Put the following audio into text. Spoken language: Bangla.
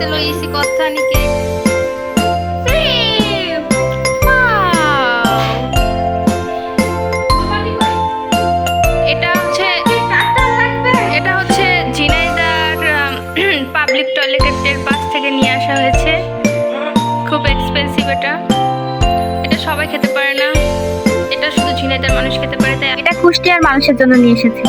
খাইতে লইছি কথা নিকে। এটা হচ্ছে ঝিনাইদহ পাবলিক টয়লেটের পাশ থেকে নিয়ে আসা হয়েছে। খুব এক্সপেন্সিভ এটা। এটা সবাই খেতে পারে না, এটা শুধু ঝিনাইদহের মানুষ খেতে পারে। তাই এটা কুষ্টিয়ার মানুষের জন্য নিয়ে এসেছি।